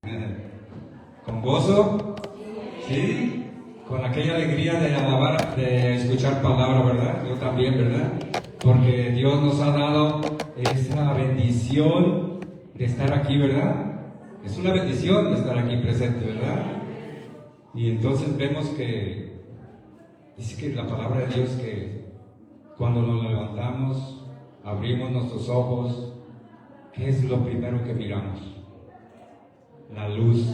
¿Con gozo? ¿Sí? Con aquella alegría de alabar, de escuchar palabra, ¿verdad? Yo también, ¿verdad? Porque Dios nos ha dado esa bendición de estar aquí, ¿verdad? Es una bendición estar aquí presente, ¿verdad? Y entonces vemos que dice que la palabra de Dios que cuando nos levantamos, abrimos nuestros ojos, ¿qué es lo primero que miramos? La luz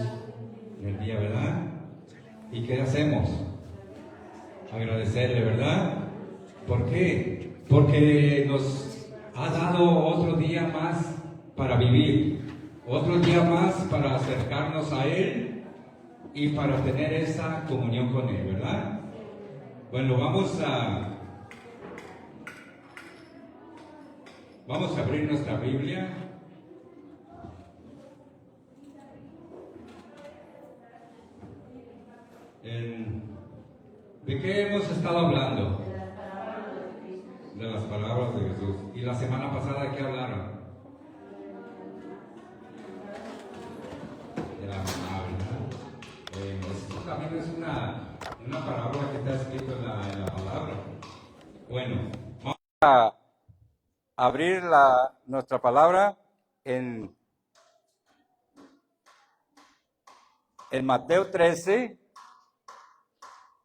del día, ¿verdad? ¿Y qué hacemos? Agradecerle, ¿verdad? ¿Por qué? Porque nos ha dado otro día más para vivir, otro día más para acercarnos a Él y para tener esa comunión con Él, ¿verdad? Bueno, vamos a abrir nuestra Biblia. ¿De qué hemos estado hablando? De las palabras de Jesús. ¿Y la semana pasada de qué hablaron? De la mamá, ¿verdad? Esto también es una parábola que está escrita en la palabra. Bueno, vamos a abrir nuestra palabra en Mateo 13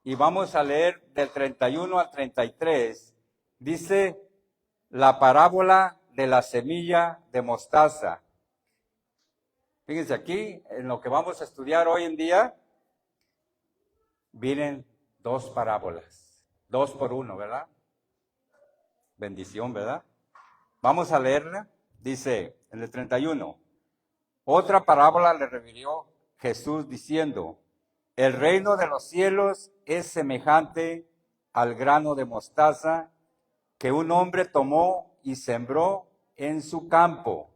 y vamos a leer del 31 al 33. Dice la parábola de la semilla de mostaza. Fíjense aquí, en lo que vamos a estudiar hoy en día, vienen dos parábolas, 2 por 1, ¿verdad? Bendición, ¿verdad? Vamos a leerla. Dice en el 31, otra parábola le refirió Jesús diciendo, el reino de los cielos es semejante al grano de mostaza que un hombre tomó y sembró en su campo,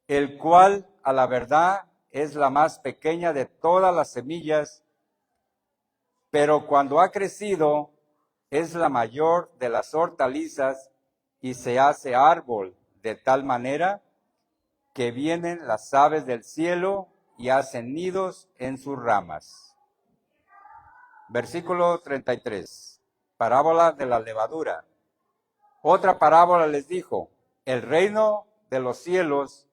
el cual a la verdad es la más pequeña de todas las semillas, pero cuando ha crecido es la mayor de las hortalizas y se hace árbol de tal manera que vienen las aves del cielo y hacen nidos en sus ramas. Versículo 33, parábola de la levadura. Otra parábola les dijo, el reino de los cielos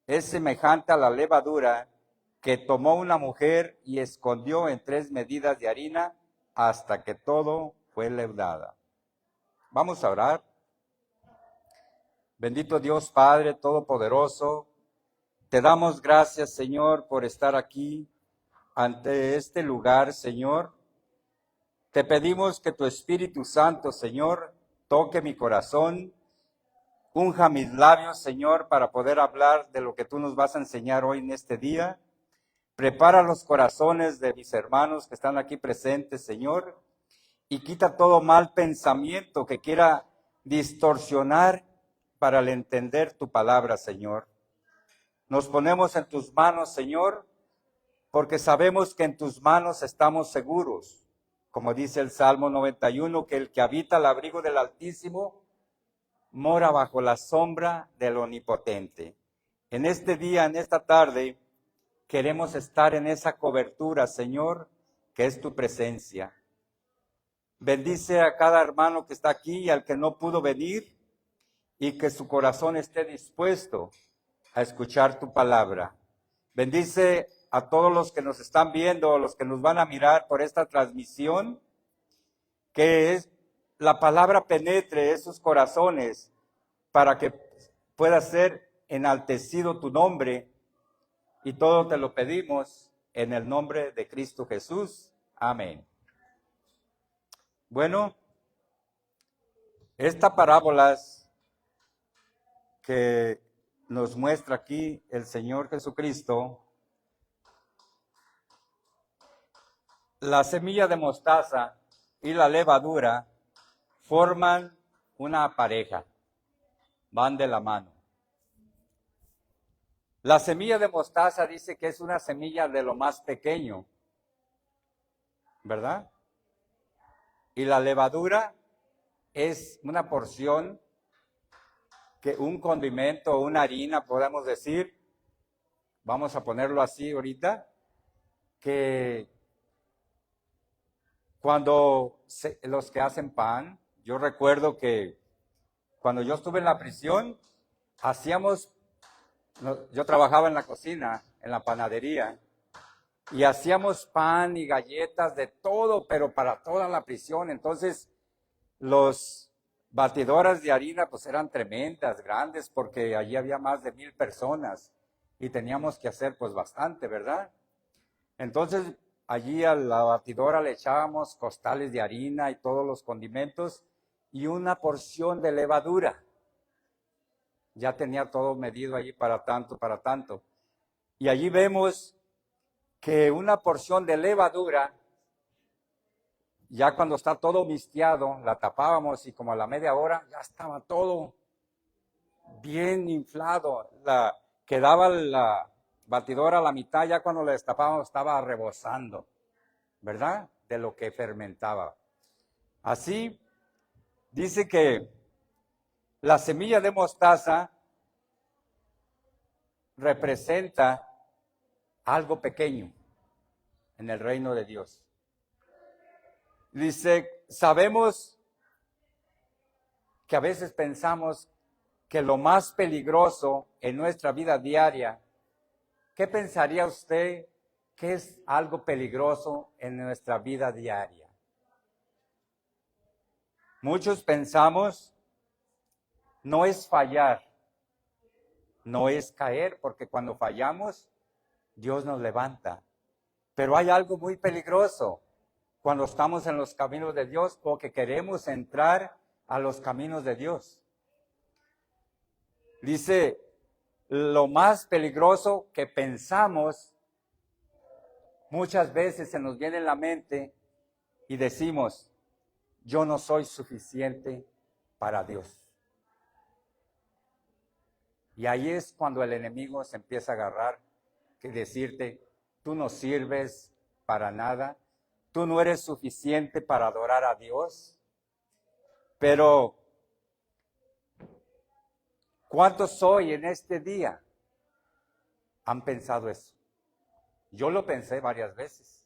es semejante a la levadura que tomó una mujer y escondió en 3 medidas de harina hasta que todo fue leudada. Vamos a orar. Bendito Dios Padre Todopoderoso, te damos gracias, Señor, por estar aquí ante este lugar, Señor. Te pedimos que tu Espíritu Santo, Señor, toque mi corazón, unja mis labios, Señor, para poder hablar de lo que tú nos vas a enseñar hoy en este día. Prepara los corazones de mis hermanos que están aquí presentes, Señor, y quita todo mal pensamiento que quiera distorsionar para el entender tu palabra, Señor. Nos ponemos en tus manos, Señor, porque sabemos que en tus manos estamos seguros. Como dice el Salmo 91, que el que habita al abrigo del Altísimo mora bajo la sombra del Omnipotente. En este día, en esta tarde, queremos estar en esa cobertura, Señor, que es tu presencia. Bendice a cada hermano que está aquí y al que no pudo venir, y que su corazón esté dispuesto a escuchar tu palabra. Bendice a todos los que nos están viendo, los que nos van a mirar por esta transmisión, que la palabra penetre esos corazones para que pueda ser enaltecido tu nombre, y todo te lo pedimos en el nombre de Cristo Jesús. Amén. Bueno, esta parábolas que nos muestra aquí el Señor Jesucristo, la semilla de mostaza y la levadura forman una pareja, van de la mano. La semilla de mostaza dice que es una semilla de lo más pequeño, ¿verdad? Y la levadura es una porción, que un condimento o una harina, podemos decir, vamos a ponerlo así ahorita, que cuando los que hacen pan, yo recuerdo que cuando yo estuve en la prisión, yo trabajaba en la cocina, en la panadería, y hacíamos pan y galletas de todo, pero para toda la prisión. Entonces, los batidoras de harina pues eran tremendas, grandes, porque allí había más de 1,000 personas y teníamos que hacer pues bastante, ¿verdad? Entonces, allí a la batidora le echábamos costales de harina y todos los condimentos y una porción de levadura. Ya tenía todo medido allí para tanto, para tanto. Y allí vemos que una porción de levadura, ya cuando está todo mistiado, la tapábamos y como a la media hora ya estaba todo bien inflado. Quedaba la batidora a la mitad, ya cuando la destapábamos estaba rebosando, ¿verdad? De lo que fermentaba. Así dice que la semilla de mostaza representa algo pequeño en el reino de Dios. Dice, sabemos que a veces pensamos que lo más peligroso en nuestra vida diaria, ¿qué pensaría usted que es algo peligroso en nuestra vida diaria? Muchos pensamos, no es fallar, no es caer, porque cuando fallamos, Dios nos levanta. Pero hay algo muy peligroso cuando estamos en los caminos de Dios o que queremos entrar a los caminos de Dios. Dice, lo más peligroso que pensamos, muchas veces se nos viene en la mente y decimos, yo no soy suficiente para Dios. Y ahí es cuando el enemigo se empieza a agarrar, que decirte, tú no sirves para nada, tú no eres suficiente para adorar a Dios. Pero, ¿cuántos hoy en este día han pensado eso? Yo lo pensé varias veces.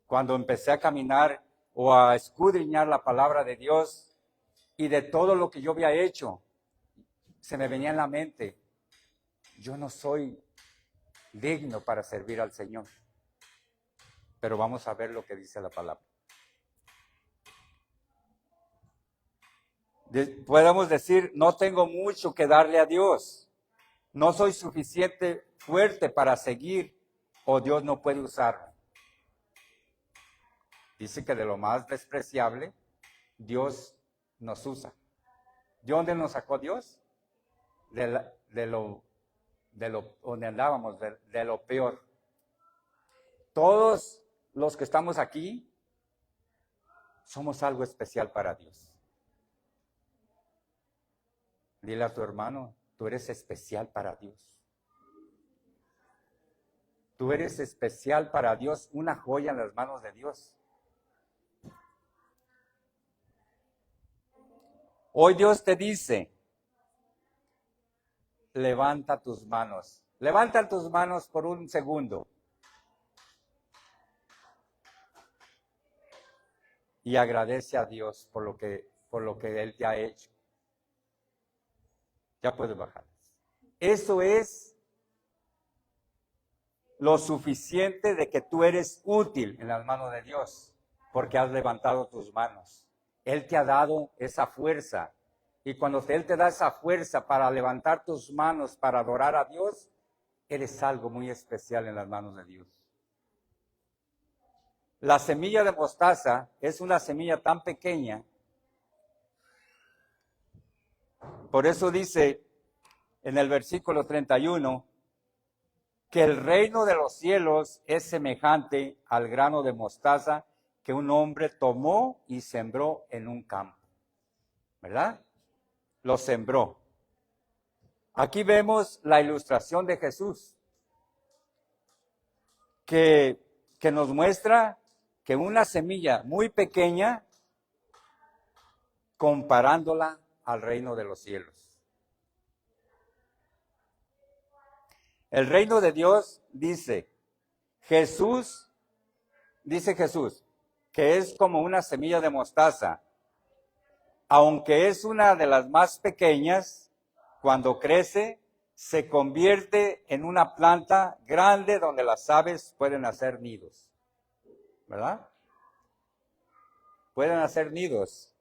Cuando empecé a caminar o a escudriñar la palabra de Dios y de todo lo que yo había hecho, se me venía en la mente, yo no soy digno para servir al Señor. Pero vamos a ver lo que dice la palabra. Podemos decir, no tengo mucho que darle a Dios. No soy suficiente fuerte para seguir o Dios no puede usarme. Dice que de lo más despreciable, Dios nos usa. ¿De dónde nos sacó Dios? De lo donde andábamos, de lo peor. Todos los que estamos aquí somos algo especial para Dios. Dile a tu hermano, tú eres especial para Dios. Tú eres especial para Dios, una joya en las manos de Dios. Hoy Dios te dice, levanta tus manos. Levanta tus manos por un segundo. Y agradece a Dios por lo que Él te ha hecho. Ya puedes bajar. Eso es lo suficiente de que tú eres útil en las manos de Dios, porque has levantado tus manos. Él te ha dado esa fuerza. Y cuando Él te da esa fuerza para levantar tus manos, para adorar a Dios, eres algo muy especial en las manos de Dios. La semilla de mostaza es una semilla tan pequeña. Por eso dice en el versículo 31, que el reino de los cielos es semejante al grano de mostaza que un hombre tomó y sembró en un campo. ¿Verdad? Lo sembró. Aquí vemos la ilustración de Jesús, que nos muestra que una semilla muy pequeña, comparándola al reino de los cielos. El reino de Dios dice Jesús, que es como una semilla de mostaza. Aunque es una de las más pequeñas, cuando crece, se convierte en una planta grande donde las aves pueden hacer nidos. ¿Verdad? Pueden hacer nidos.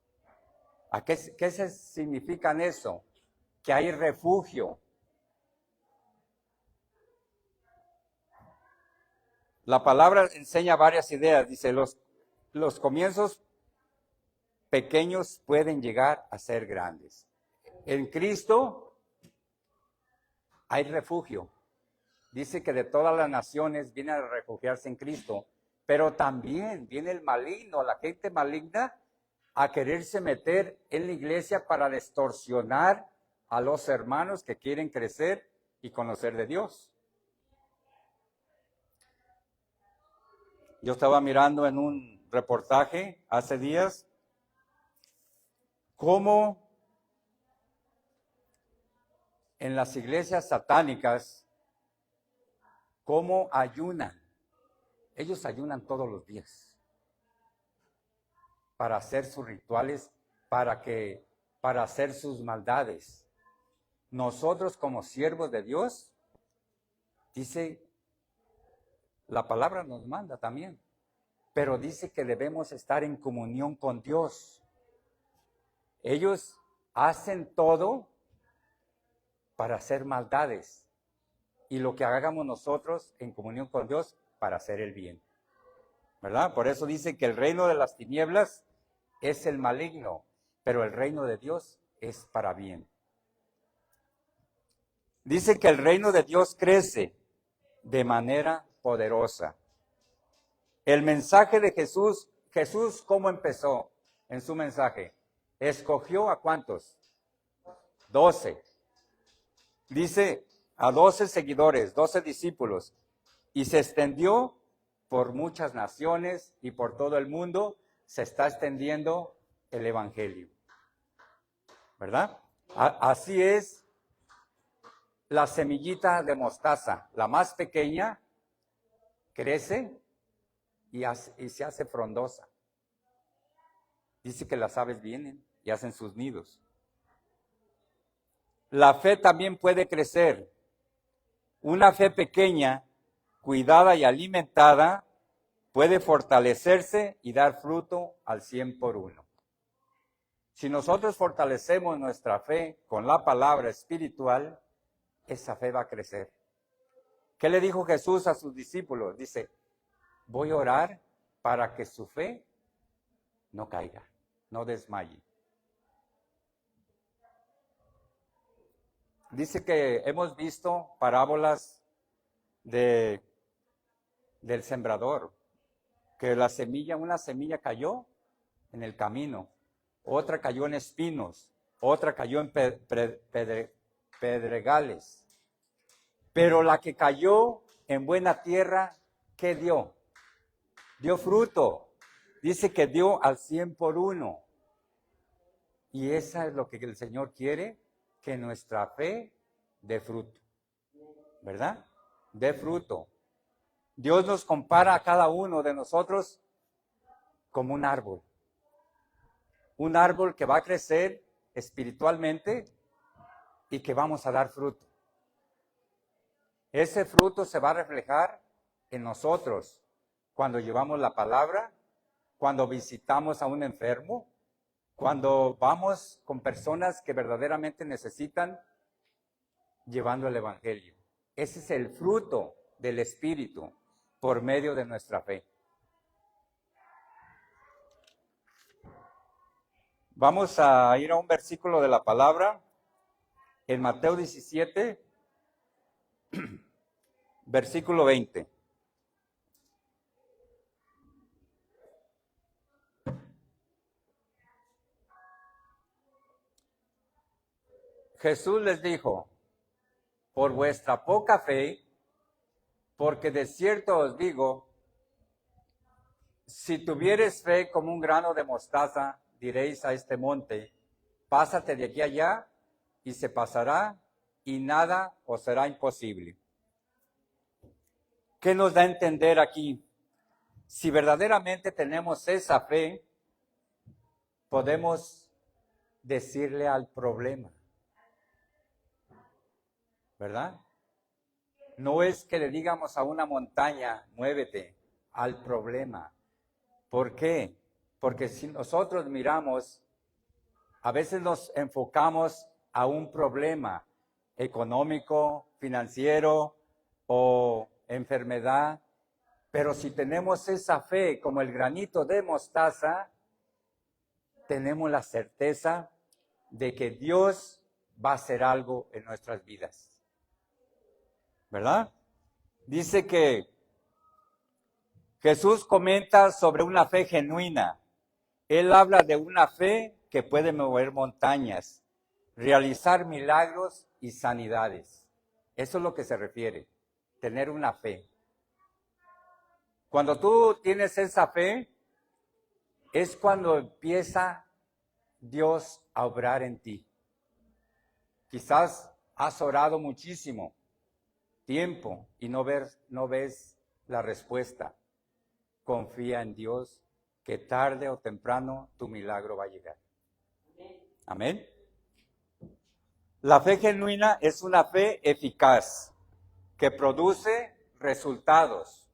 ¿A qué se significan eso? Que hay refugio. La palabra enseña varias ideas. Dice, los comienzos pequeños pueden llegar a ser grandes. En Cristo hay refugio. Dice que de todas las naciones vienen a refugiarse en Cristo, pero también viene el maligno, la gente maligna, a quererse meter en la iglesia para distorsionar a los hermanos que quieren crecer y conocer de Dios. Yo estaba mirando en un reportaje hace días cómo en las iglesias satánicas, cómo ayunan. Ellos ayunan todos los días para hacer sus rituales, para hacer sus maldades. Nosotros como siervos de Dios, dice, la palabra nos manda también, pero dice que debemos estar en comunión con Dios. Ellos hacen todo para hacer maldades y lo que hagamos nosotros en comunión con Dios para hacer el bien. ¿Verdad? Por eso dice que el reino de las tinieblas es el maligno, pero el reino de Dios es para bien. Dice que el reino de Dios crece de manera poderosa. El mensaje de Jesús, ¿cómo empezó en su mensaje? ¿Escogió a cuántos? 12. Dice a 12 seguidores, 12 discípulos, y se extendió por muchas naciones y por todo el mundo, se está extendiendo el evangelio. ¿Verdad? Así es la semillita de mostaza, la más pequeña, crece y se hace frondosa. Dice que las aves vienen y hacen sus nidos. La fe también puede crecer. Una fe pequeña, cuidada y alimentada, puede fortalecerse y dar fruto al 100 por 1. Si nosotros fortalecemos nuestra fe con la palabra espiritual, esa fe va a crecer. ¿Qué le dijo Jesús a sus discípulos? Dice, voy a orar para que su fe no caiga, no desmaye. Dice que hemos visto parábolas del sembrador, que una semilla cayó en el camino, otra cayó en espinos, otra cayó en pedregales. Pero la que cayó en buena tierra, ¿qué dio? Dio fruto. Dice que dio al 100 por 1. Y esa es lo que el Señor quiere, que nuestra fe dé fruto. ¿Verdad? Dé fruto. Dios nos compara a cada uno de nosotros como un árbol. Un árbol que va a crecer espiritualmente y que vamos a dar fruto. Ese fruto se va a reflejar en nosotros cuando llevamos la palabra, cuando visitamos a un enfermo, cuando vamos con personas que verdaderamente necesitan llevando el evangelio. Ese es el fruto del Espíritu por medio de nuestra fe. Vamos a ir a un versículo de la palabra en Mateo 17, versículo 20. Jesús les dijo, por vuestra poca fe, porque de cierto os digo, si tuvieres fe como un grano de mostaza, diréis a este monte, pásate de aquí allá, y se pasará, y nada os será imposible. ¿Qué nos da a entender aquí? Si verdaderamente tenemos esa fe, podemos decirle al problema, ¿verdad? No es que le digamos a una montaña, muévete, al problema. ¿Por qué? Porque si nosotros miramos, a veces nos enfocamos a un problema económico, financiero o enfermedad, pero si tenemos esa fe como el granito de mostaza, tenemos la certeza de que Dios va a hacer algo en nuestras vidas. ¿Verdad? Dice que Jesús comenta sobre una fe genuina. Él habla de una fe que puede mover montañas, realizar milagros y sanidades. Eso es lo que se refiere, tener una fe. Cuando tú tienes esa fe, es cuando empieza Dios a obrar en ti. Quizás has orado muchísimo tiempo y no ves la respuesta. Confía en Dios que tarde o temprano tu milagro va a llegar. Amén. La fe genuina es una fe eficaz que produce resultados.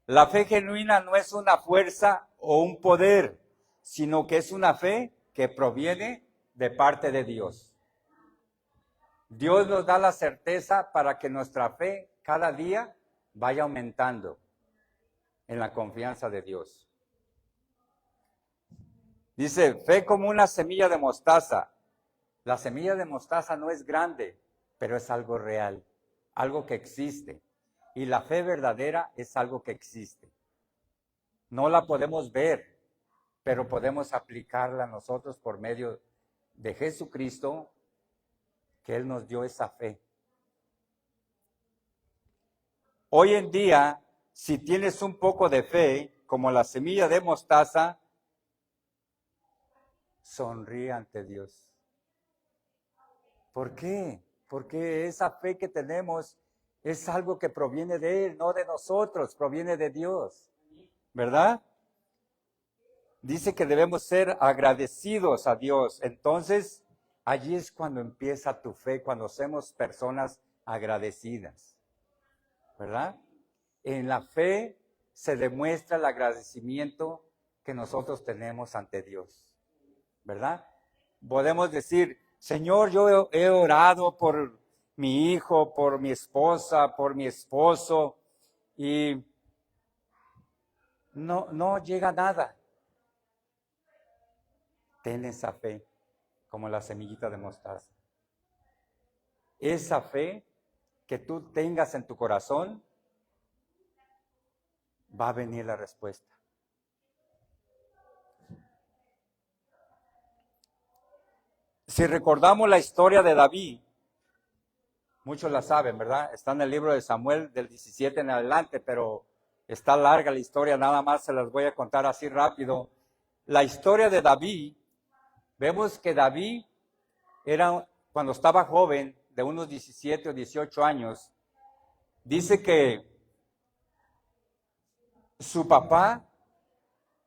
La fe genuina no es una fuerza o un poder, sino que es una fe que proviene de parte de Dios. Dios nos da la certeza para que nuestra fe cada día vaya aumentando en la confianza de Dios. Dice, fe como una semilla de mostaza. La semilla de mostaza no es grande, pero es algo real, algo que existe. Y la fe verdadera es algo que existe. No la podemos ver, pero podemos aplicarla nosotros por medio de Jesucristo, que Él nos dio esa fe. Hoy en día, si tienes un poco de fe, como la semilla de mostaza, sonríe ante Dios. ¿Por qué? Porque esa fe que tenemos es algo que proviene de Él, no de nosotros, proviene de Dios. ¿Verdad? Dice que debemos ser agradecidos a Dios. Entonces, allí es cuando empieza tu fe, cuando somos personas agradecidas. ¿Verdad? En la fe se demuestra el agradecimiento que nosotros tenemos ante Dios. ¿Verdad? Podemos decir, Señor, yo he orado por mi hijo, por mi esposa, por mi esposo, y no llega nada. Ten esa fe, como la semillita de mostaza. Esa fe que tú tengas en tu corazón, va a venir la respuesta. Si recordamos la historia de David, muchos la saben, ¿verdad? Está en el libro de Samuel del 17 en adelante, pero está larga la historia, nada más se las voy a contar así rápido. La historia de David, vemos que David era, cuando estaba joven, de unos 17 o 18 años, dice que su papá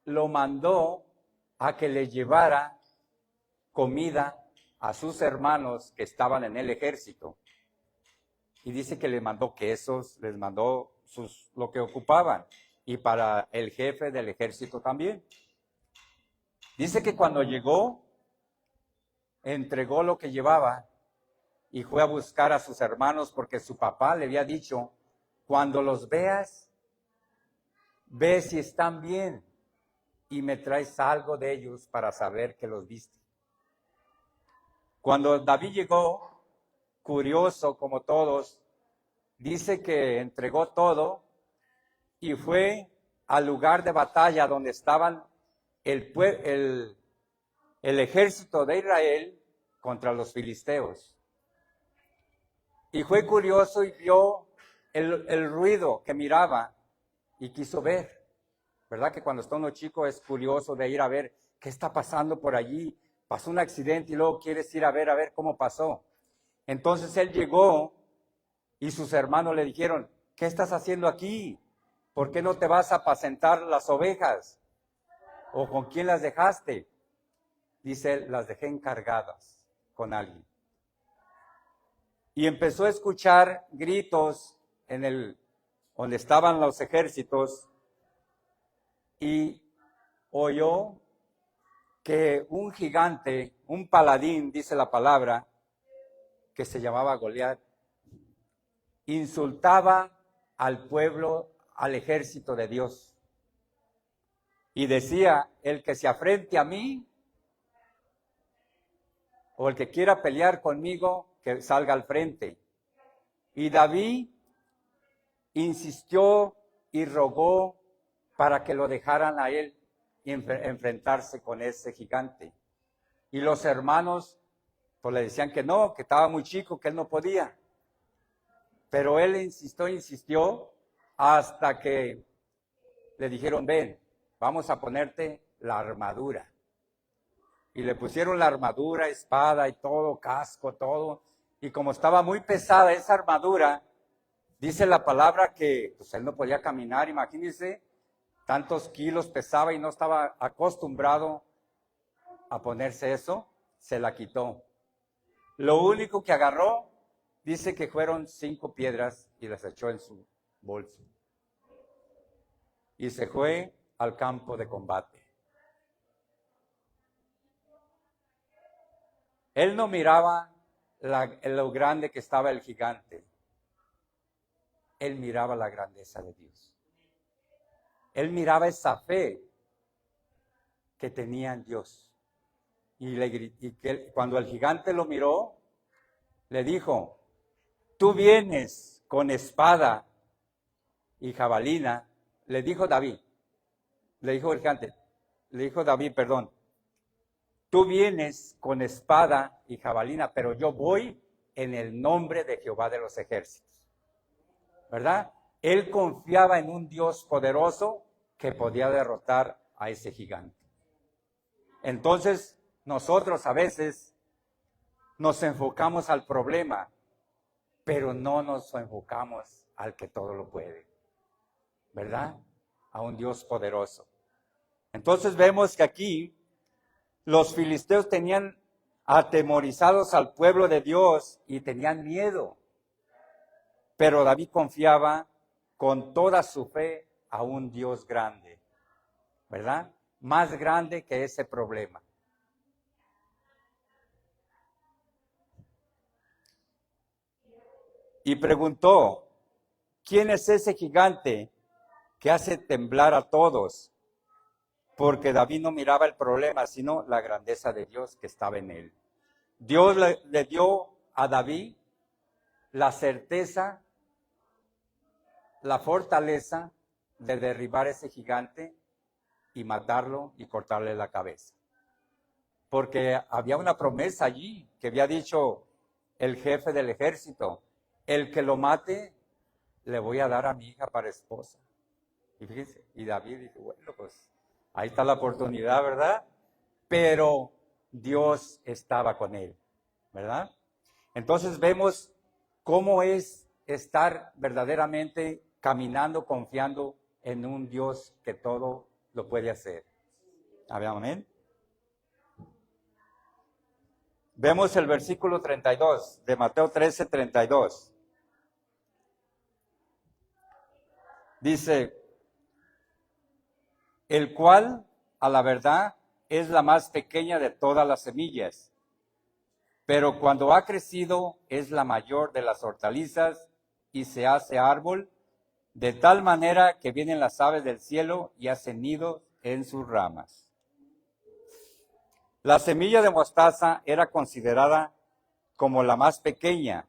lo mandó a que le llevara comida a sus hermanos que estaban en el ejército. Y dice que les mandó quesos, les mandó lo que ocupaban. Y para el jefe del ejército también. Dice que cuando llegó, entregó lo que llevaba y fue a buscar a sus hermanos porque su papá le había dicho, cuando los veas, ve si están bien y me traes algo de ellos para saber que los viste. Cuando David llegó, curioso como todos, dice que entregó todo y fue al lugar de batalla donde estaban el ejército de Israel contra los filisteos. Y fue curioso y vio el ruido que miraba y quiso ver. ¿Verdad que cuando está uno chico es curioso de ir a ver qué está pasando por allí? Pasó un accidente y luego quieres ir a ver cómo pasó. Entonces él llegó y sus hermanos le dijeron, ¿qué estás haciendo aquí? ¿Por qué no te vas a apacentar las ovejas? ¿O con quién las dejaste? Dice él, las dejé encargadas con alguien. Y empezó a escuchar gritos donde estaban los ejércitos, y oyó que un gigante, un paladín, dice la palabra, que se llamaba Goliat, insultaba al pueblo, al ejército de Dios. Y decía, el que se afrente a mí, o el que quiera pelear conmigo, que salga al frente. Y David insistió y rogó para que lo dejaran a él y enfrentarse con ese gigante. Y los hermanos pues le decían que no, que estaba muy chico, que él no podía. Pero él insistió hasta que le dijeron, ven, vamos a ponerte la armadura. Y le pusieron la armadura, espada y todo, casco, todo. Y como estaba muy pesada esa armadura, dice la palabra que pues él no podía caminar, imagínense, tantos kilos pesaba y no estaba acostumbrado a ponerse eso, se la quitó. Lo único que agarró, dice que fueron 5 piedras y las echó en su bolso. Y se fue al campo de combate. Él no miraba lo grande que estaba el gigante. Él miraba la grandeza de Dios. Él miraba esa fe que tenía en Dios. Y cuando el gigante lo miró, le dijo, tú vienes con espada y jabalina. Le dijo David, le dijo el gigante, le dijo David, perdón, tú vienes con espada y jabalina, pero yo voy en el nombre de Jehová de los ejércitos. ¿Verdad? Él confiaba en un Dios poderoso que podía derrotar a ese gigante. Entonces, nosotros a veces nos enfocamos al problema, pero no nos enfocamos al que todo lo puede. ¿Verdad? A un Dios poderoso. Entonces vemos que aquí los filisteos tenían atemorizados al pueblo de Dios y tenían miedo. Pero David confiaba con toda su fe a un Dios grande, ¿verdad? Más grande que ese problema. Y preguntó, ¿quién es ese gigante que hace temblar a todos? Porque David no miraba el problema, sino la grandeza de Dios que estaba en él. Dios le dio a David la certeza, la fortaleza de derribar ese gigante y matarlo y cortarle la cabeza. Porque había una promesa allí que había dicho el jefe del ejército, el que lo mate, le voy a dar a mi hija para esposa. Y fíjense, y David dijo, bueno, pues ahí está la oportunidad, ¿verdad? Pero Dios estaba con él, ¿verdad? Entonces vemos cómo es estar verdaderamente caminando, confiando en un Dios que todo lo puede hacer. Amén. Vemos el versículo 32 de Mateo 13, 32. Dice, el cual, a la verdad, es la más pequeña de todas las semillas, pero cuando ha crecido es la mayor de las hortalizas y se hace árbol, de tal manera que vienen las aves del cielo y hacen nidos en sus ramas. La semilla de mostaza era considerada como la más pequeña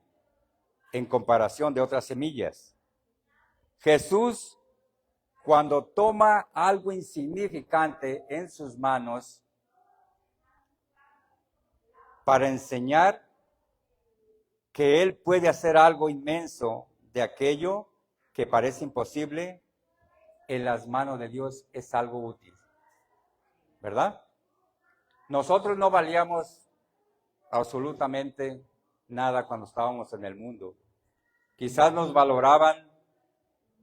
en comparación de otras semillas. Jesús, cuando toma algo insignificante en sus manos para enseñar que Él puede hacer algo inmenso de aquello que parece imposible, en las manos de Dios es algo útil, ¿verdad? Nosotros no valíamos absolutamente nada cuando estábamos en el mundo. Quizás nos valoraban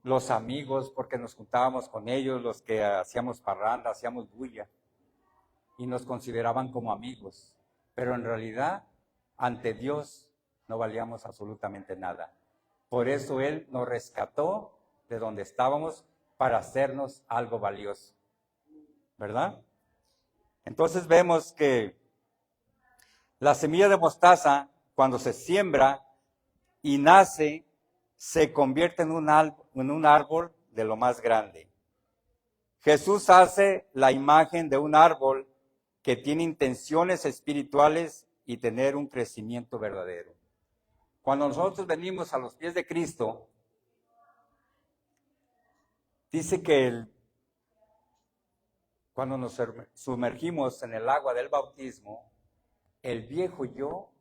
los amigos, porque nos juntábamos con ellos, los que hacíamos parranda, hacíamos bulla, y nos consideraban como amigos. Pero en realidad, ante Dios, no valíamos absolutamente nada. Por eso Él nos rescató de donde estábamos para hacernos algo valioso, ¿verdad? Entonces vemos que la semilla de mostaza, cuando se siembra y nace, se convierte en un árbol de lo más grande. Jesús hace la imagen de un árbol que tiene intenciones espirituales y tener un crecimiento verdadero. Cuando nosotros venimos a los pies de Cristo, dice que cuando nos sumergimos en el agua del bautismo, el viejo yo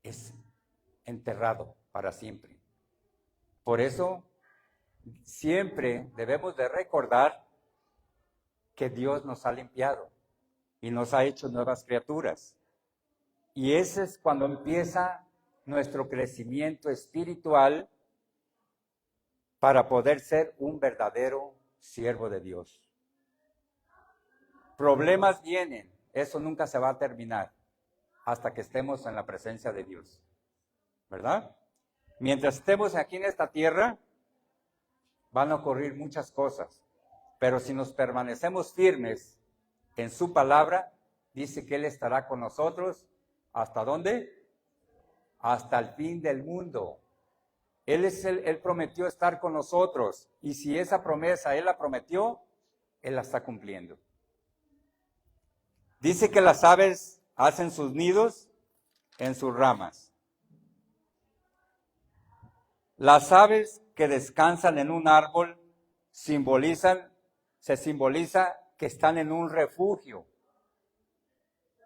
es enterrado para siempre. Por eso, siempre debemos de recordar que Dios nos ha limpiado y nos ha hecho nuevas criaturas. Y ese es cuando empieza nuestro crecimiento espiritual para poder ser un verdadero siervo de Dios. Problemas vienen, eso nunca se va a terminar hasta que estemos en la presencia de Dios, ¿verdad? Mientras estemos aquí en esta tierra, van a ocurrir muchas cosas, pero si nos permanecemos firmes en su palabra, dice que Él estará con nosotros, ¿hasta dónde? Hasta el fin del mundo. Él prometió estar con nosotros, y si esa promesa Él la prometió, Él la está cumpliendo. Dice que las aves hacen sus nidos en sus ramas. Las aves que descansan en un árbol se simboliza que están en un refugio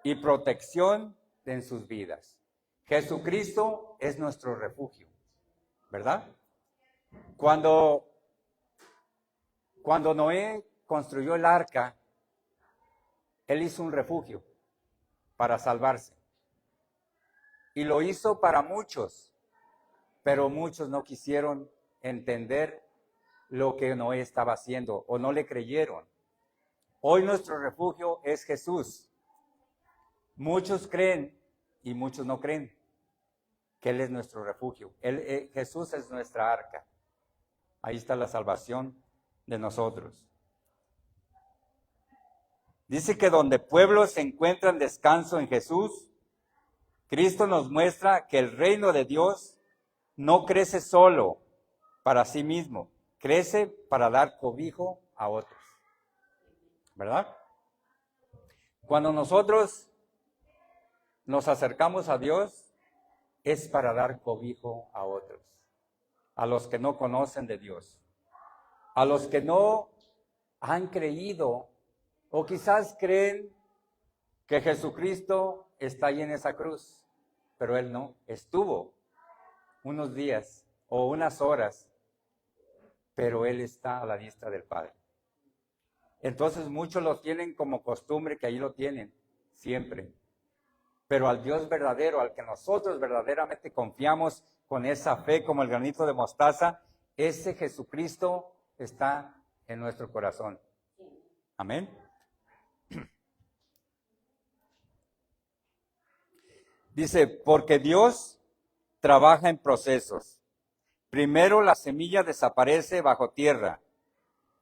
y protección en sus vidas. Jesucristo es nuestro refugio, ¿verdad? Cuando Noé construyó el arca, él hizo un refugio para salvarse. Y lo hizo para muchos, pero muchos no quisieron entender lo que Noé estaba haciendo o no le creyeron. Hoy nuestro refugio es Jesús. Muchos creen y muchos no creen que Él es nuestro refugio. Jesús es nuestra arca. Ahí está la salvación de nosotros. Dice que donde pueblos encuentran descanso en Jesús, Cristo nos muestra que el reino de Dios no crece solo para sí mismo, crece para dar cobijo a otros, ¿verdad? Cuando nosotros nos acercamos a Dios, es para dar cobijo a otros, a los que no conocen de Dios, a los que no han creído o quizás creen que Jesucristo está ahí en esa cruz, pero Él no, estuvo unos días o unas horas, pero Él está a la diestra del Padre. Entonces muchos lo tienen como costumbre, que ahí lo tienen, siempre. Pero al Dios verdadero, al que nosotros verdaderamente confiamos con esa fe como el granito de mostaza, ese Jesucristo está en nuestro corazón. Amén. Dice, porque Dios trabaja en procesos. Primero la semilla desaparece bajo tierra.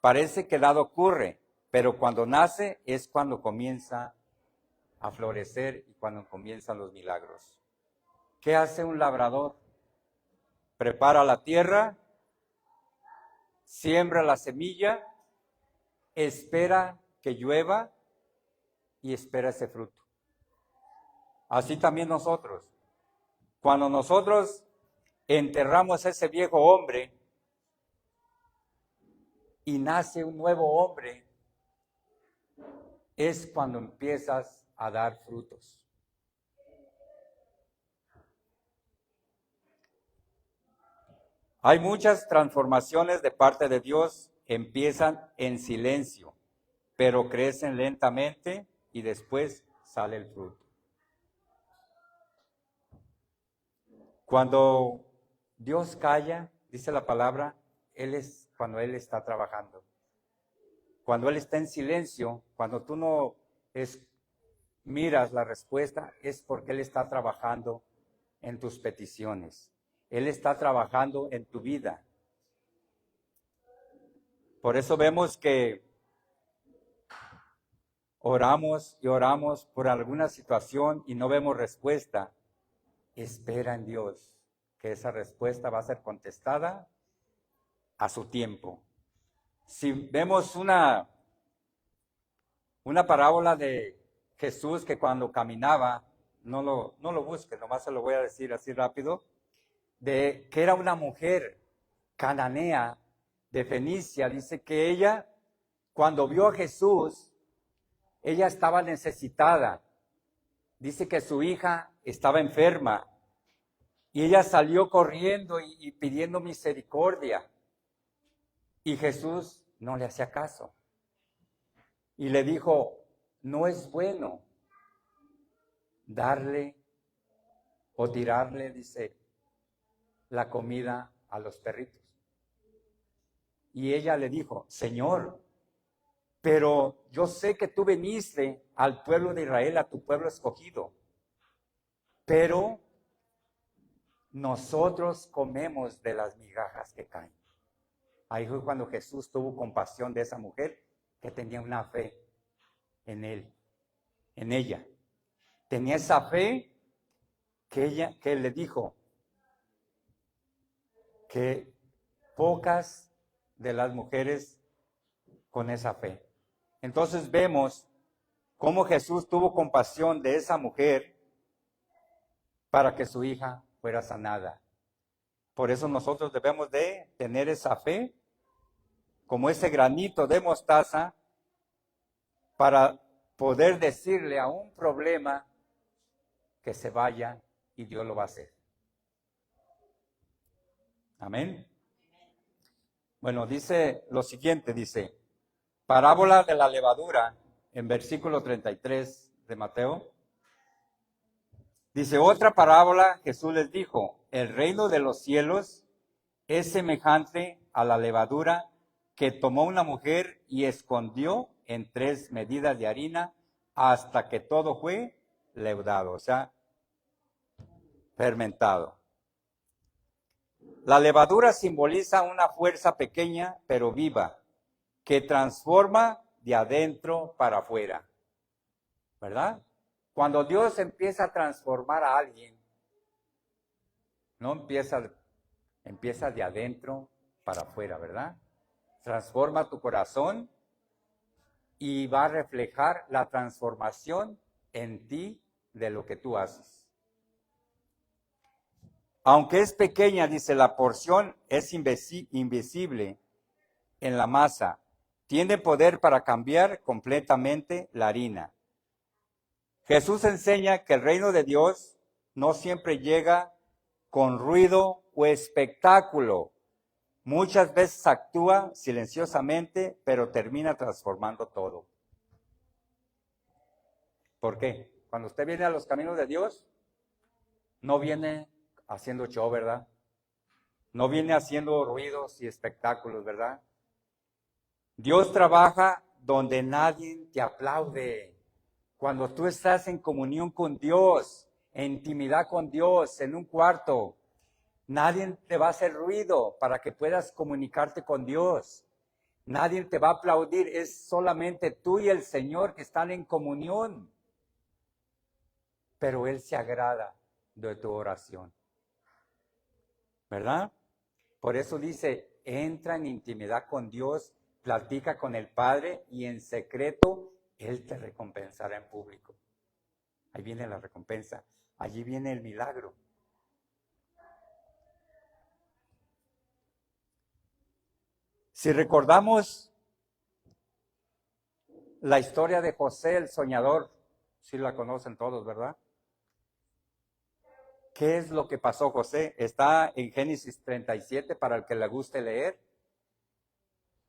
Parece que nada ocurre, pero cuando nace es cuando comienza a florecer y cuando comienzan los milagros. ¿Qué hace un labrador? Prepara la tierra, siembra la semilla, espera que llueva y espera ese fruto. Así también nosotros. Cuando nosotros enterramos a ese viejo hombre y nace un nuevo hombre, es cuando empiezas a dar frutos. Hay muchas transformaciones de parte de Dios, empiezan en silencio, pero crecen lentamente y después sale el fruto. Cuando Dios calla, dice la palabra, cuando Él está trabajando. Cuando Él está en silencio, cuando tú no miras la respuesta, es porque Él está trabajando en tus peticiones. Él está trabajando en tu vida. Por eso vemos que oramos y oramos por alguna situación y no vemos respuesta. Espera en Dios, que esa respuesta va a ser contestada a su tiempo. Si vemos una parábola de Jesús que cuando caminaba, no lo busques, nomás se lo voy a decir así rápido, de que era una mujer cananea de Fenicia. Dice que ella, cuando vio a Jesús, ella estaba necesitada. Dice que su hija estaba enferma y ella salió corriendo y pidiendo misericordia. Y Jesús no le hacía caso. Y le dijo, no es bueno darle o tirarle, dice, la comida a los perritos. Y ella le dijo, Señor, pero yo sé que tú viniste al pueblo de Israel, a tu pueblo escogido, pero nosotros comemos de las migajas que caen. Ahí fue cuando Jesús tuvo compasión de esa mujer que tenía una fe en él, en ella. Tenía esa fe que le dijo que pocas de las mujeres con esa fe. Entonces vemos cómo Jesús tuvo compasión de esa mujer para que su hija fuera sanada. Por eso nosotros debemos de tener esa fe, como ese granito de mostaza, para poder decirle a un problema que se vaya y Dios lo va a hacer. Amén. Bueno, dice lo siguiente, dice, parábola de la levadura, en versículo 33 de Mateo. Dice, otra parábola, Jesús les dijo, el reino de los cielos es semejante a la levadura que tomó una mujer y escondió en 3 medidas de harina hasta que todo fue leudado, o sea, fermentado. La levadura simboliza una fuerza pequeña pero viva que transforma de adentro para afuera, ¿verdad? Cuando Dios empieza a transformar a alguien, no empieza de adentro para afuera, ¿verdad? Transforma tu corazón y va a reflejar la transformación en ti de lo que tú haces. Aunque es pequeña, dice, la porción es invisible en la masa. Tiene poder para cambiar completamente la harina. Jesús enseña que el reino de Dios no siempre llega con ruido o espectáculo. Muchas veces actúa silenciosamente, pero termina transformando todo. ¿Por qué? Cuando usted viene a los caminos de Dios, no viene haciendo show, ¿verdad? No viene haciendo ruidos y espectáculos, ¿verdad? Dios trabaja donde nadie te aplaude. Cuando tú estás en comunión con Dios, en intimidad con Dios, en un cuarto, nadie te va a hacer ruido para que puedas comunicarte con Dios. Nadie te va a aplaudir, es solamente tú y el Señor que están en comunión. Pero Él se agrada de tu oración, ¿verdad? Por eso dice, entra en intimidad con Dios, platica con el Padre y en secreto Él te recompensará en público. Ahí viene la recompensa, allí viene el milagro. Si recordamos la historia de José el soñador, sí la conocen todos, ¿verdad? ¿Qué es lo que pasó, José? Está en Génesis 37 para el que le guste leer.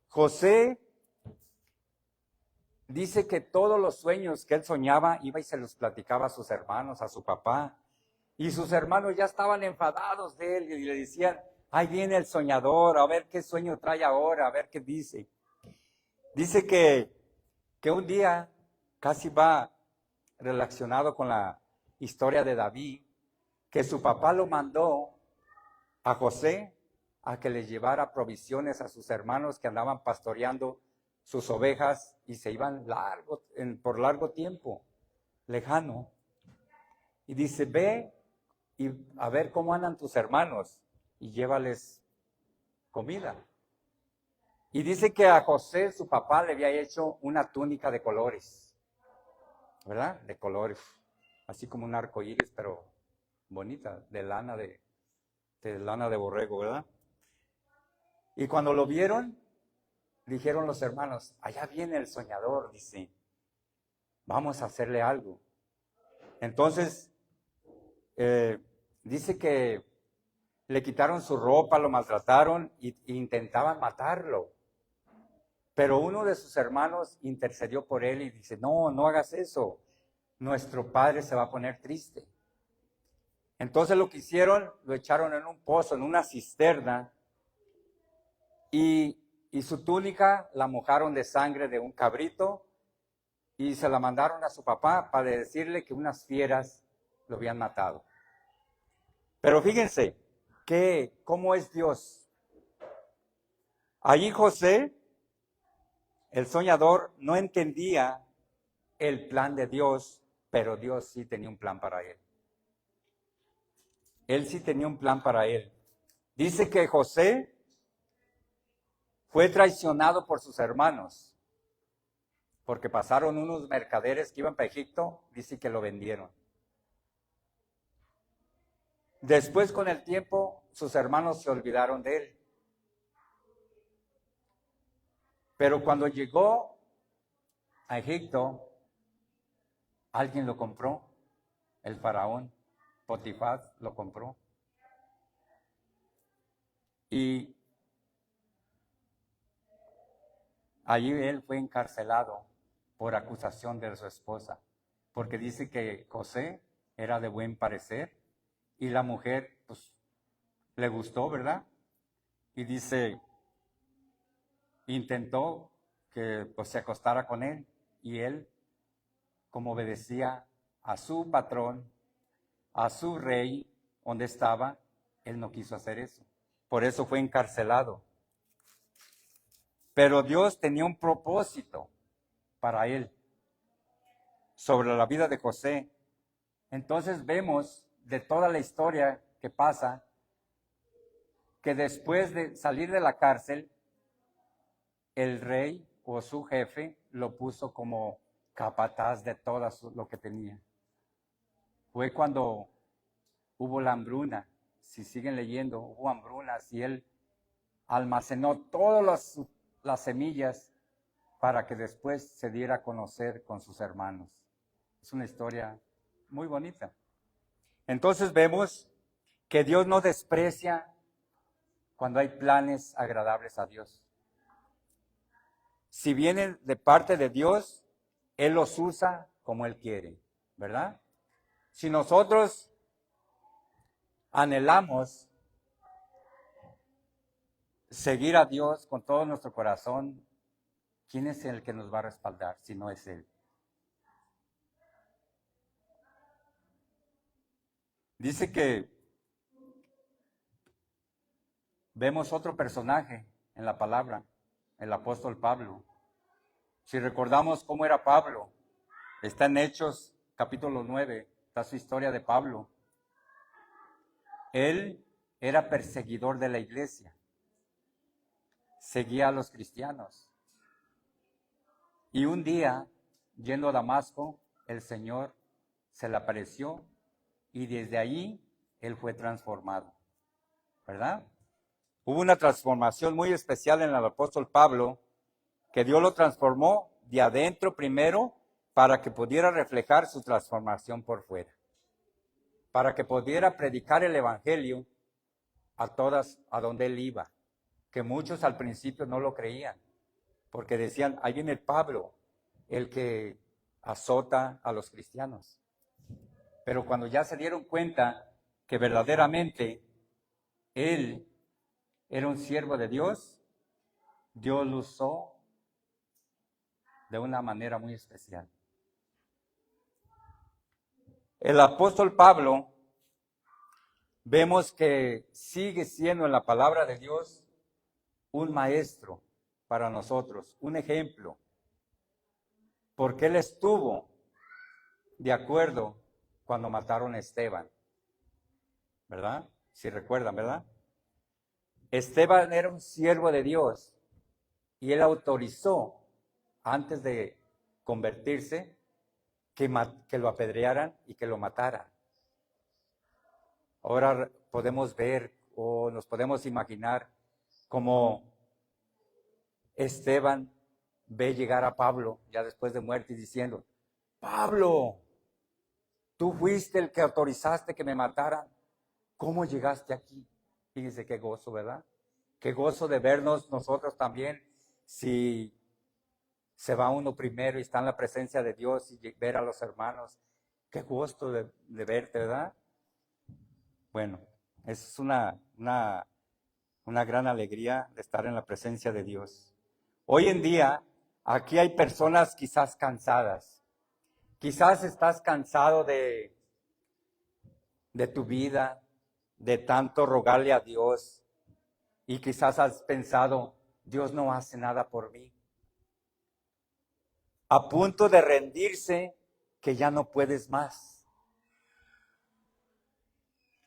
José dice que todos los sueños que él soñaba iba y se los platicaba a sus hermanos, a su papá. Y sus hermanos ya estaban enfadados de él y le decían, ahí viene el soñador, a ver qué sueño trae ahora, a ver qué dice. Dice que un día casi va relacionado con la historia de David, que su papá lo mandó a José a que les llevara provisiones a sus hermanos que andaban pastoreando sus ovejas y se iban por largo tiempo, lejano. Y dice, ve y a ver cómo andan tus hermanos y llévales comida. Y dice que a José, su papá, le había hecho una túnica de colores, ¿verdad? De colores, así como un arco iris, pero bonita, de lana de borrego, ¿verdad? Y cuando lo vieron, dijeron los hermanos, allá viene el soñador, dice, vamos a hacerle algo. Entonces, dice que le quitaron su ropa, lo maltrataron e intentaban matarlo. Pero uno de sus hermanos intercedió por él y dice, no, no hagas eso, nuestro padre se va a poner triste. Entonces lo que hicieron, lo echaron en un pozo, en una cisterna, y su túnica la mojaron de sangre de un cabrito y se la mandaron a su papá para decirle que unas fieras lo habían matado. Pero fíjense, ¿cómo es Dios? Allí José, el soñador, no entendía el plan de Dios, pero Dios sí tenía un plan para él. Él sí tenía un plan para él. Dice que José fue traicionado por sus hermanos, porque pasaron unos mercaderes que iban para Egipto, dice que lo vendieron. Después, con el tiempo, sus hermanos se olvidaron de él. Pero cuando llegó a Egipto, alguien lo compró, el faraón, Potifar lo compró. Y allí él fue encarcelado por acusación de su esposa, porque dice que José era de buen parecer y la mujer, pues, le gustó, ¿verdad? Y dice, intentó que pues, se acostara con él y él, como obedecía a su patrón, a su rey, donde estaba, él no quiso hacer eso. Por eso fue encarcelado. Pero Dios tenía un propósito para él sobre la vida de José. Entonces vemos de toda la historia que pasa, que después de salir de la cárcel, el rey o su jefe lo puso como capataz de todo lo que tenía. Fue cuando hubo la hambruna, si siguen leyendo, hubo hambrunas y él almacenó todas las semillas para que después se diera a conocer con sus hermanos. Es una historia muy bonita. Entonces vemos que Dios no desprecia cuando hay planes agradables a Dios. Si vienen de parte de Dios, Él los usa como Él quiere, ¿verdad? Si nosotros anhelamos seguir a Dios con todo nuestro corazón, ¿quién es el que nos va a respaldar si no es Él? Dice que vemos otro personaje en la palabra, el apóstol Pablo. Si recordamos cómo era Pablo, está en Hechos capítulo 9, está su historia de Pablo. Él era perseguidor de la iglesia, seguía a los cristianos. Y un día, yendo a Damasco, el Señor se le apareció y desde allí él fue transformado, ¿verdad? Hubo una transformación muy especial en el apóstol Pablo, que Dios lo transformó de adentro primero para que pudiera reflejar su transformación por fuera, para que pudiera predicar el evangelio a todas a donde él iba, que muchos al principio no lo creían, porque decían, ahí viene Pablo, el que azota a los cristianos. Pero cuando ya se dieron cuenta que verdaderamente él Era un siervo de Dios. Dios lo usó de una manera muy especial. El apóstol Pablo, vemos que sigue siendo en la palabra de Dios un maestro para nosotros, un ejemplo, porque él estuvo de acuerdo cuando mataron a Esteban, ¿verdad? Si recuerdan, ¿verdad? Esteban era un siervo de Dios y él autorizó, antes de convertirse, que lo apedrearan y que lo mataran. Ahora podemos ver o nos podemos imaginar cómo Esteban ve llegar a Pablo ya después de muerte y diciendo: Pablo, tú fuiste el que autorizaste que me mataran. ¿Cómo llegaste aquí? Fíjense qué gozo, ¿verdad? Qué gozo de vernos nosotros también, si se va uno primero y está en la presencia de Dios y ver a los hermanos. Qué gusto de verte, ¿verdad? Bueno, es una gran alegría de estar en la presencia de Dios. Hoy en día, aquí hay personas quizás cansadas. Quizás estás cansado de tu vida, de tanto rogarle a Dios, y quizás has pensado: Dios no hace nada por mí. A punto de rendirse, que ya no puedes más.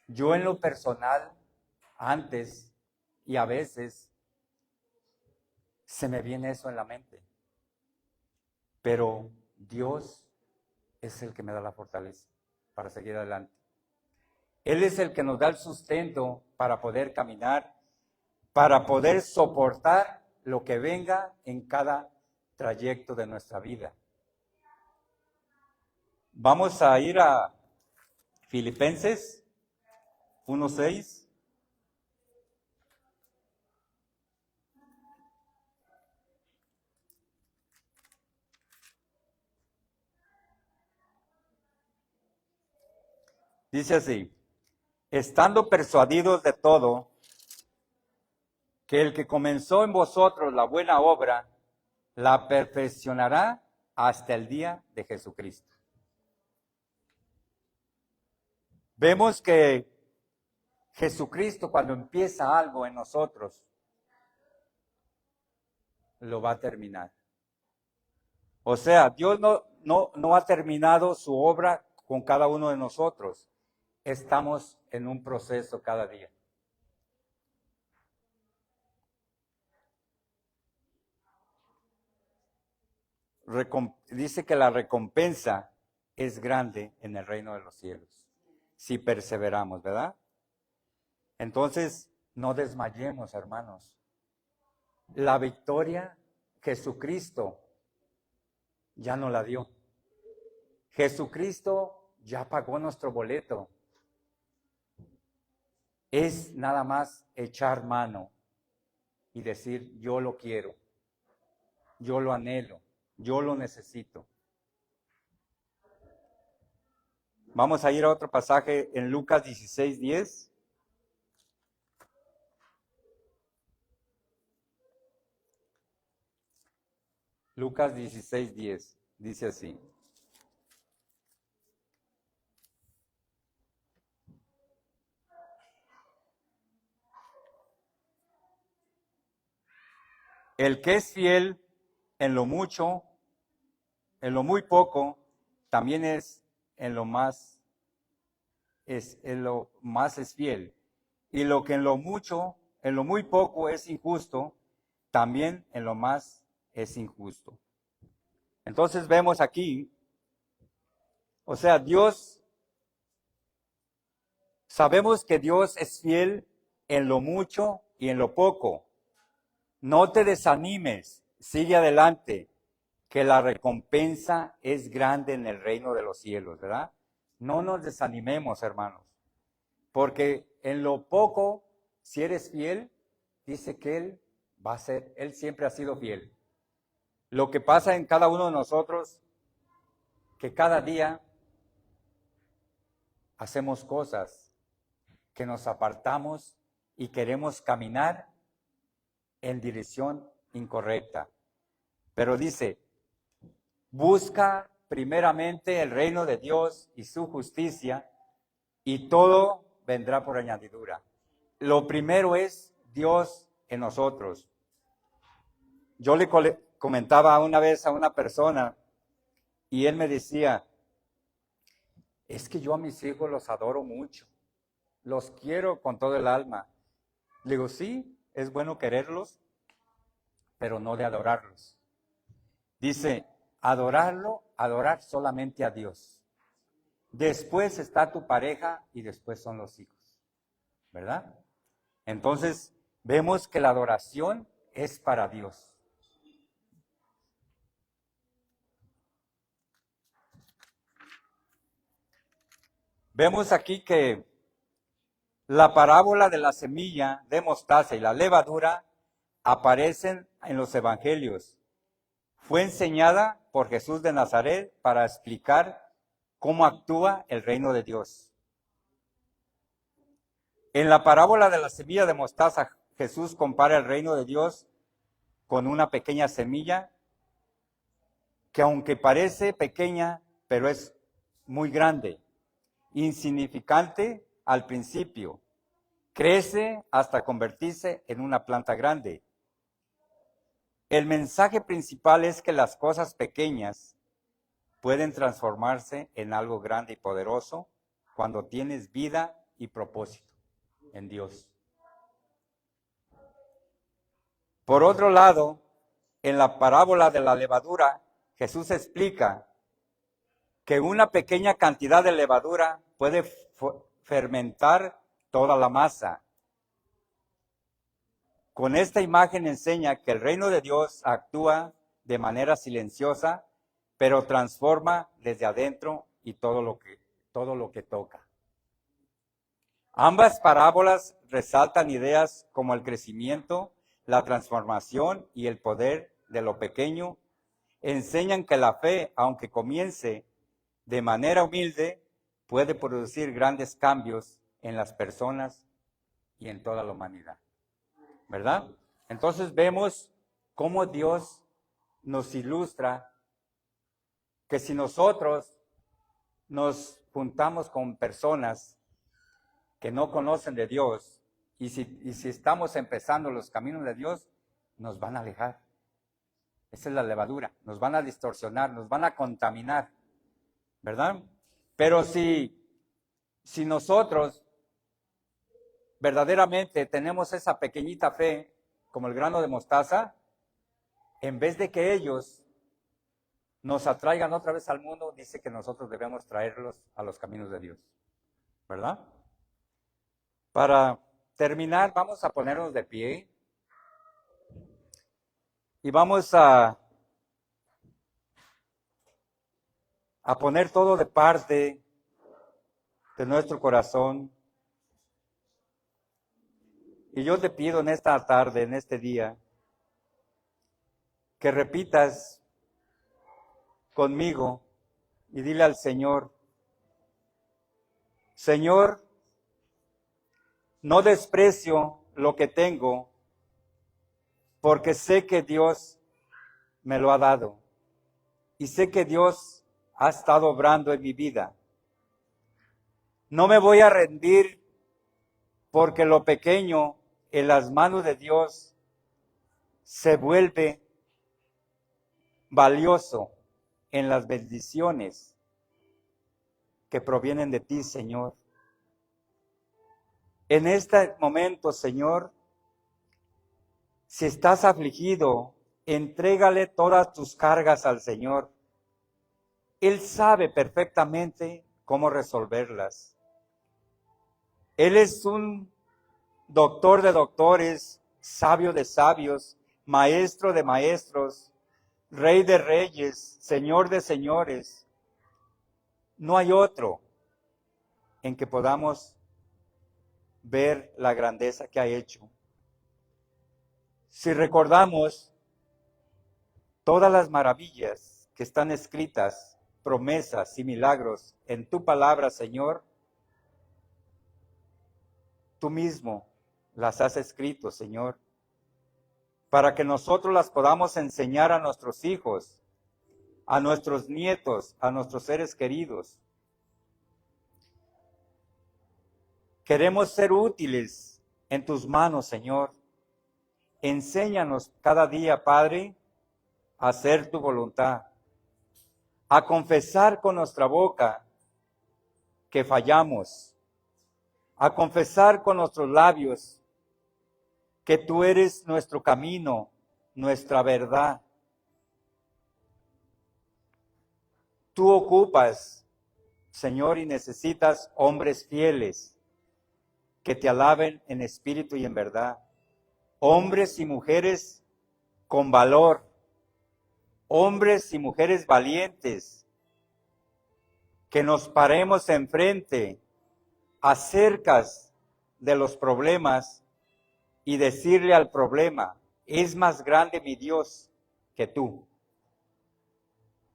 Yo en lo personal, antes y a veces, se me viene eso en la mente. Pero Dios es el que me da la fortaleza para seguir adelante. Él es el que nos da el sustento para poder caminar, para poder soportar lo que venga en cada trayecto de nuestra vida. Vamos a ir a Filipenses 1:6. Dice así: estando persuadidos de todo, que el que comenzó en vosotros la buena obra, la perfeccionará hasta el día de Jesucristo. Vemos que Jesucristo, cuando empieza algo en nosotros, lo va a terminar. O sea, Dios no ha terminado su obra con cada uno de nosotros. Estamos en un proceso cada día. Dice que la recompensa es grande en el reino de los cielos, si perseveramos, ¿verdad? Entonces, no desmayemos, hermanos. La victoria, Jesucristo ya no la dio. Jesucristo ya pagó nuestro boleto. Es nada más echar mano y decir: yo lo quiero, yo lo anhelo, yo lo necesito. Vamos a ir a otro pasaje en Lucas 16:10. Lucas 16:10 dice así: el que es fiel en lo mucho, en lo muy poco, también es en lo más es fiel. Y lo que en lo mucho, en lo muy poco es injusto, también en lo más es injusto. Entonces vemos aquí, o sea, sabemos que Dios es fiel en lo mucho y en lo poco. No te desanimes, sigue adelante, que la recompensa es grande en el reino de los cielos, ¿verdad? No nos desanimemos, hermanos, porque en lo poco, si eres fiel, dice que Él siempre ha sido fiel. Lo que pasa en cada uno de nosotros, que cada día hacemos cosas que nos apartamos y queremos caminar en dirección incorrecta. Pero dice, busca primeramente el reino de Dios y su justicia, y todo vendrá por añadidura. Lo primero es Dios en nosotros. Yo le comentaba una vez a una persona y él me decía, es que yo a mis hijos los adoro mucho, los quiero con todo el alma. Le digo, sí, es bueno quererlos, pero no de adorarlos. Dice, adorar solamente a Dios. Después está tu pareja y después son los hijos, ¿verdad? Entonces, vemos que la adoración es para Dios. Vemos aquí que la parábola de la semilla de mostaza y la levadura aparecen en los evangelios. Fue enseñada por Jesús de Nazaret para explicar cómo actúa el reino de Dios. En la parábola de la semilla de mostaza, Jesús compara el reino de Dios con una pequeña semilla que aunque parece pequeña, pero es muy grande, insignificante al principio, crece hasta convertirse en una planta grande. El mensaje principal es que las cosas pequeñas pueden transformarse en algo grande y poderoso cuando tienes vida y propósito en Dios. Por otro lado, en la parábola de la levadura, Jesús explica que una pequeña cantidad de levadura puede fermentar toda la masa. Con esta imagen enseña que el reino de Dios actúa de manera silenciosa, pero transforma desde adentro y todo lo que toca. Ambas parábolas resaltan ideas como el crecimiento, la transformación y el poder de lo pequeño. Enseñan que la fe, aunque comience de manera humilde, puede producir grandes cambios en las personas y en toda la humanidad. ¿Verdad? Entonces vemos cómo Dios nos ilustra que si nosotros nos juntamos con personas que no conocen de Dios y si estamos empezando los caminos de Dios, nos van a alejar. Esa es la levadura, nos van a distorsionar, nos van a contaminar, ¿verdad? Pero si nosotros verdaderamente tenemos esa pequeñita fe, como el grano de mostaza, en vez de que ellos nos atraigan otra vez al mundo, dice que nosotros debemos traerlos a los caminos de Dios, ¿verdad? Para terminar, vamos a ponernos de pie y vamos a poner todo de parte de nuestro corazón. Y yo te pido en esta tarde, en este día, que repitas conmigo y dile al Señor, Señor, no desprecio lo que tengo, porque sé que Dios me lo ha dado y sé que Dios ha estado obrando en mi vida. No me voy a rendir porque lo pequeño en las manos de Dios se vuelve valioso en las bendiciones que provienen de ti, Señor. En este momento, Señor, si estás afligido, entrégale todas tus cargas al Señor. Él sabe perfectamente cómo resolverlas. Él es un doctor de doctores, sabio de sabios, maestro de maestros, rey de reyes, señor de señores. No hay otro en que podamos ver la grandeza que ha hecho. Si recordamos todas las maravillas que están escritas, promesas y milagros en tu palabra, Señor, tú mismo las has escrito, Señor, para que nosotros las podamos enseñar a nuestros hijos, a nuestros nietos, a nuestros seres queridos. Queremos ser útiles en tus manos, Señor. Enséñanos cada día, Padre, a hacer tu voluntad, a confesar con nuestra boca que fallamos, a confesar con nuestros labios que tú eres nuestro camino, nuestra verdad. Tú ocupas, Señor, y necesitas hombres fieles que te alaben en espíritu y en verdad. Hombres y mujeres con valor, hombres y mujeres valientes, que nos paremos enfrente, acerca de los problemas y decirle al problema, es más grande mi Dios que tú.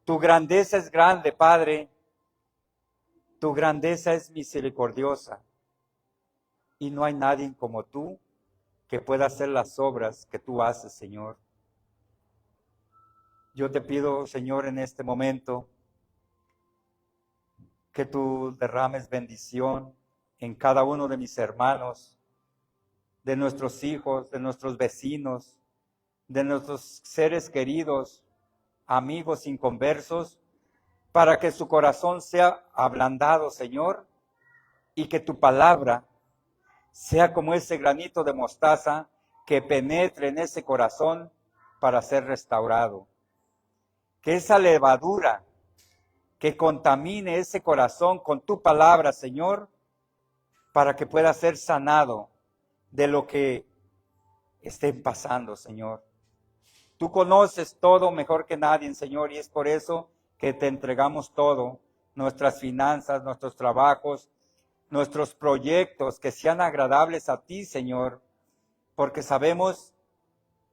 Tu grandeza es grande, Padre, tu grandeza es misericordiosa y no hay nadie como tú que pueda hacer las obras que tú haces, Señor. Yo te pido, Señor, en este momento, que tú derrames bendición en cada uno de mis hermanos, de nuestros hijos, de nuestros vecinos, de nuestros seres queridos, amigos inconversos, para que su corazón sea ablandado, Señor, y que tu palabra sea como ese granito de mostaza que penetre en ese corazón para ser restaurado. Que esa levadura que contamine ese corazón con tu palabra, Señor, para que pueda ser sanado de lo que estén pasando, Señor. Tú conoces todo mejor que nadie, Señor, y es por eso que te entregamos todo, nuestras finanzas, nuestros trabajos, nuestros proyectos, que sean agradables a ti, Señor, porque sabemos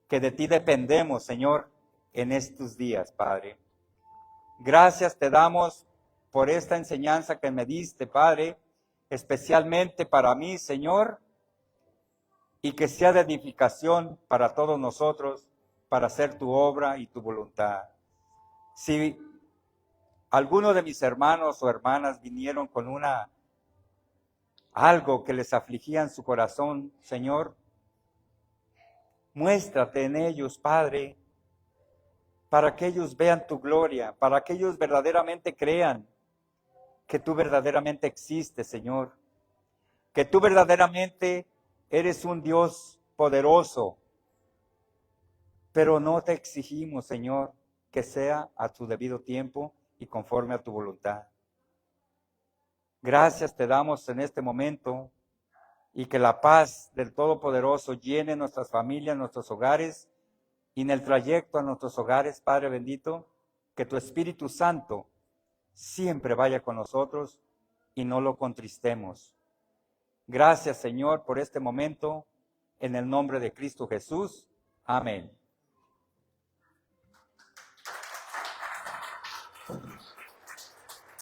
que de ti dependemos, Señor, en estos días, Padre. Gracias te damos por esta enseñanza que me diste, Padre, especialmente para mí, Señor, y que sea de edificación para todos nosotros, para hacer tu obra y tu voluntad. Si alguno de mis hermanos o hermanas vinieron con algo que les afligía en su corazón, Señor, muéstrate en ellos, Padre, para que ellos vean tu gloria, para que ellos verdaderamente crean que tú verdaderamente existes, Señor, que tú verdaderamente eres un Dios poderoso, pero no te exigimos, Señor, que sea a tu debido tiempo y conforme a tu voluntad. Gracias te damos en este momento y que la paz del Todopoderoso llene nuestras familias, nuestros hogares y en el trayecto a nuestros hogares, Padre bendito, que tu Espíritu Santo siempre vaya con nosotros y no lo contristemos. Gracias, Señor, por este momento, en el nombre de Cristo Jesús. Amén.